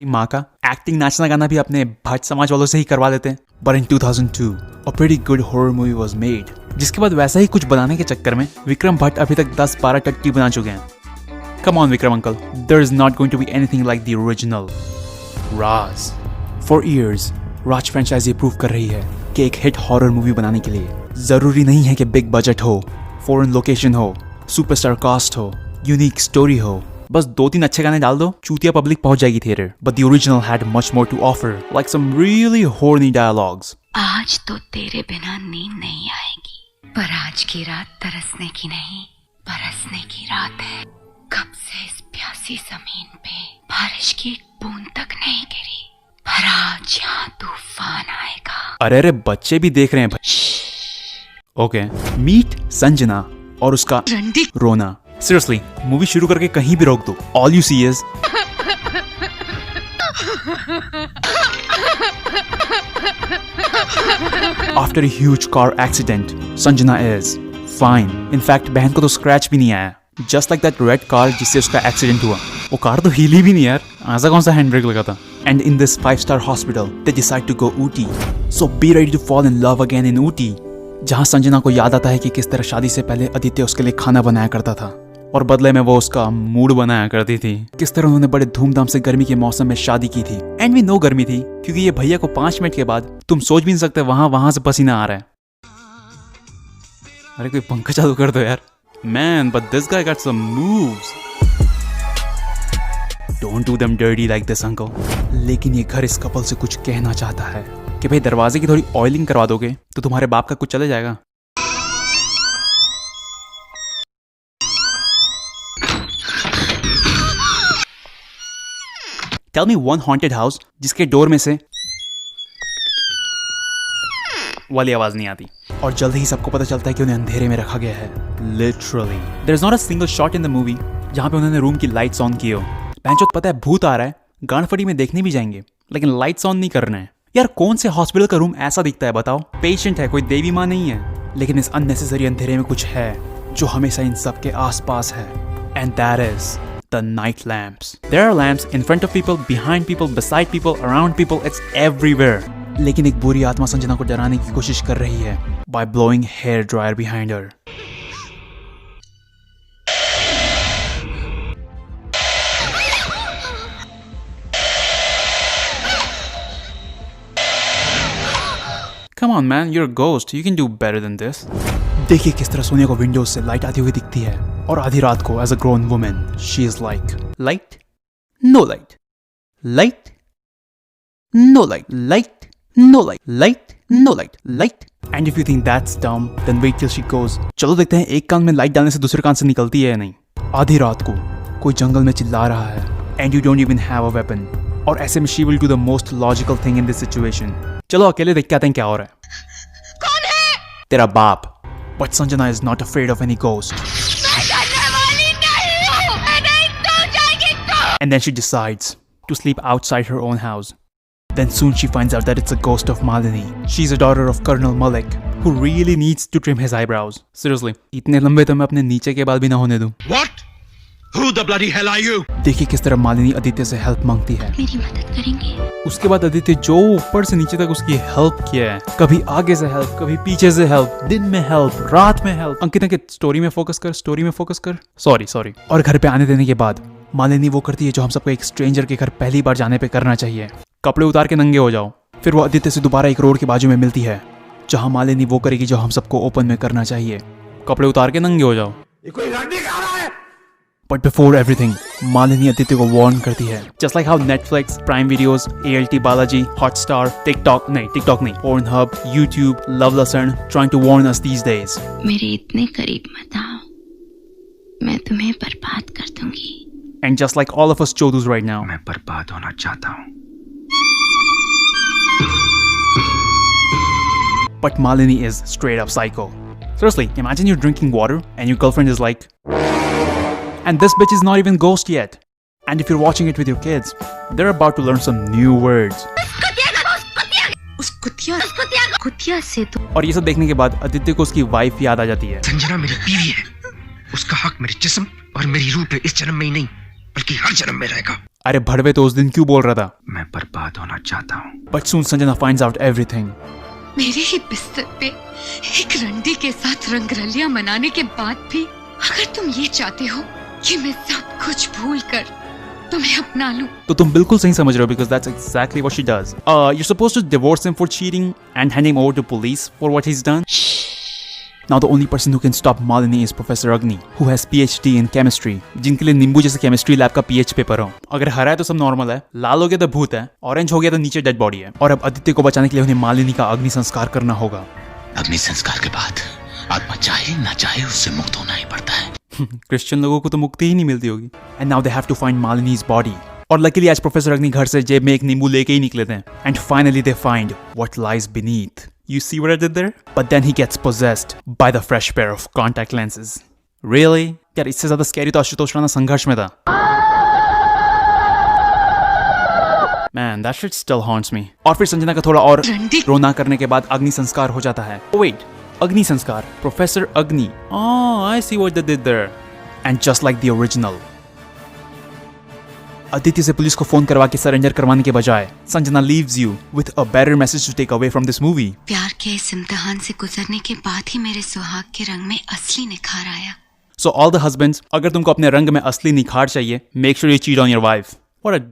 माँ का एक्टिंग नाचना गाना भी अपने भट्ट समाज वालों से ही करवा देते हैं। But in 2002, a pretty good horror movie was made, जिसके बाद वैसा ही कुछ बनाने के चक्कर में विक्रम भट्ट अभी तक 10-12 टट्टी बना चुके हैं। Come on Vikram uncle, there is not going to be anything like the original. Raz. For years, Raj franchise prove कर रही है कि एक हिट हॉरर मूवी बनाने के लिए जरूरी नहीं है कि बिग बजट हो, फॉरेन लोकेशन हो, सुपरस्टार कास्ट हो, यूनिक स्टोरी हो। बस 2-3 अच्छे गाने डाल दो, चूतिया पब्लिक पहुंच जाएगी theatre. But the original had much more to offer, like some really horny dialogues. आज तो तेरे बिना नींद नहीं आएगी, पर आज की रात तरसने की नहीं, बरसने की रात है। कब से इस प्यासी जमीन पे बारिश की एक बूंद तक नहीं गिरी, पर आज यहाँ तूफान आएगा। अरे बच्चे भी देख रहे हैं भाई। ओके, मीट संजना और उसका रोना। सीरियसली, मूवी शुरू करके कहीं भी रोक दो, all you see is after a huge car accident, Sanjana is fine. In fact, बहन को तो स्क्रैच भी नहीं आया। Just like that red car जिससे उसका एक्सीडेंट हुआ, वो कार तो हिली भी नहीं यार, ऐसा कौन सा हैंड ब्रेक लगा था। And in this 5-star hospital, they decide to go Ooty. So be ready to fall in love again in Ooty. जहाँ संजना को याद आता है कि किस तरह शादी से पहले आदित्य उसके लिए खाना बनाया करता था और बदले में वो उसका मूड बनाया करती थी। किस तरह उन्होंने बड़े धूमधाम से गर्मी के मौसम में शादी की थी। एंड भी नो गर्मी थी, क्योंकि ये भैया को 5 मिनट के बाद तुम सोच भी नहीं सकते वहां से पसीना आ रहा है। अरे कोई पंखा चालू कर दो यार। Man, but this guy got some moves. Don't do them dirty like this uncle. लेकिन ये घर इस कपल से कुछ कहना चाहता है कि भाई दरवाजे की थोड़ी ऑयलिंग करवा दोगे तो तुम्हारे बाप का कुछ चले जाएगा। Tell me one haunted house जिसके डोर में से वाली आवाज नहीं आती और जल्द ही सबको पता चलता है कि उन्हें अंधेरे में रखा गया है। Literally, there is not a single shot in the movie जहाँ पे उन्होंने रूम की लाइट्स ऑन की हो। पैंचो पता है भूत आ रहा है, गांड फटी में देखने भी जाएंगे, लेकिन लाइट्स ऑन नहीं करना है। यार कौन से हॉस्पिटल का रूम ऐसा दिखता है बताओ? पेशेंट है, कोई देवी माँ नहीं है, लेकिन इस अननेसेसरी अंधेरे में कुछ है जो हमेशा इन सब के आसपास है। And that is the night lamps. There are lamps in front of people, behind people, beside people, around people. It's everywhere. लेकिन एक बुरी आत्मा संजना को डराने की कोशिश कर रही है by blowing hair dryer behind her. Come on man, you're a ghost. You can do better than this. देखिए किस तरह सोनिया को विंडोज से लाइट आती हुई दिखती है और आधी रात को as a grown woman she is like light, no light, light, no light, light, no light, light, no light, light. And if you think that's dumb then wait till she goes. चलो देखते हैं एक कान में light डालने से दूसरे कान से निकलती है या नहीं। आधी रात को कोई जंगल में चिल्ला रहा है and you don't even have a weapon, और ऐसे में she will do the most logical thing in this situation. चलो अकेले देख के आते हैं क्या हो रहा है। कौन है? तेरा बाप। But Sanjana is not afraid of any ghost. And then she decides to sleep outside her own house. Then soon she finds out that it's a ghost of Malini. She's a daughter of Colonel Malik, who really needs to trim his eyebrows. Seriously, इतने लंबे तो मैं अपने नीचे के बाल भी ना होने दूं। What? Who the bloody hell are you? देखिए किस तरह मालिनी आदित्य से हेल्प मांगती है। मेरी मदद करेंगे? उसके बाद आदित्य जो ऊपर से नीचे तक उसकी हेल्प किया है, कभी आगे से हेल्प, कभी पीछे से हेल्प, दिन में हेल्प, रात में हेल्प। अंकिता के स्टोरी में फोकस कर, स्टोरी में फोकस कर। सॉरी। और घर पे आने देने के बाद मालिनी वो करती है जो हम सबको एक स्ट्रेंजर के घर पहली बार जाने पे करना चाहिए, कपड़े उतार के नंगे हो जाओ। फिर वो आदित्य से दोबारा एक रोड के बाजू में मिलती है जहाँ मालिनी वो करेगी जो हम सबको ओपन में करना चाहिए, कपड़े उतार के नंगे हो जाओ। But before everything, Malini Aditya को वार्न करती है, just like how Netflix, Prime Videos, ALT Balaji, Hotstar, TikTok नहीं, Pornhub, YouTube, Love Lesson, trying to warn us these days. मेरे इतने करीब मत आओ, मैं तुम्हें बर्बाद कर दूंगी। And just like all of us chodus right now, मैं बर्बाद होना चाहता हूँ। But Malini is straight up psycho. Seriously, imagine you're drinking water and your girlfriend is like, and this bitch is not even ghost yet. And if you're watching it with your kids, they're about to learn some new words. उस कुतिया से तो। और ये सब देखने के बाद आदित्य को उसकी वाइफ याद आ जाती है। संजना मेरी बीवी है, उसका हक मेरे जिस्म और मेरी रूह पे इस जन्म में ही नहीं बल्कि हर जन्म में रहेगा। अरे भड़वे तो उस दिन क्यों बोल रहा था? मैं बर्बाद होना चाहता हूँ। But soon Sanjana finds out everything. मेरे ही बिस्तर पे एक रंडी के साथ रंगरलियां मनाने के बाद भी अगर तुम ये चाहते हो कि मैं सब कुछ भूल कर तुम्हें अपना लूं, तो तुम बिल्कुल सही समझ रहे हो because that's exactly what she does. You're supposed to divorce him for cheating and hand him over to police for what he's done. Now the only person who can stop Malini is Professor Agni, who has PhD in chemistry, जिनके लिए नींबू जैसे chemistry lab का PH paper हो. अगर हरा है तो सब नॉर्मल है, लाल हो गया तो भूत है, ऑरेंज हो गया तो नीचे डेड बॉडी है. और अब आदित्य को बचाने के लिए उन्हें मालिनी का अग्नि संस्कार करना होगा. अग्नि संस्कार के बाद आत्मा चाहे ना चाहे उससे मुक्त होना ही पड़ता है। क्रिश्चियन लोगों को तो मुक्ति ही नहीं मिलती होगी. And now they have to find Malini's body. और लकीली आज प्रोफेसर अग्नि घर से जेब में एक नींबू लेके ही निकले थे. And finally they find what lies beneath. You see what I did there? But then he gets possessed by the fresh pair of contact lenses. Really? यार इससे ज्यादा स्कैरी तो आशुतोष राणा संघर्ष में था. Man, that shit still haunts me. और फिर संजना का थोड़ा और रोना करने के बाद अग्नि संस्कार हो जाता है. Oh wait, अग्नि संस्कार, प्रोफेसर अग्नि. Oh, I see what they did there. And just like the original. Aditya से पुलिस को फोन करवा के सरेंडर करवाने के बजाय Sanjana leaves you with a better message to take away from this movie. प्यार के इस इम्तिहान से गुजरने के बाद ही मेरे सुहाग के रंग में असली निखार आया. सो ऑल द हस्बैंड्स, अगर तुमको अपने रंग में असली निखार चाहिए, make sure you cheat on your wife. What a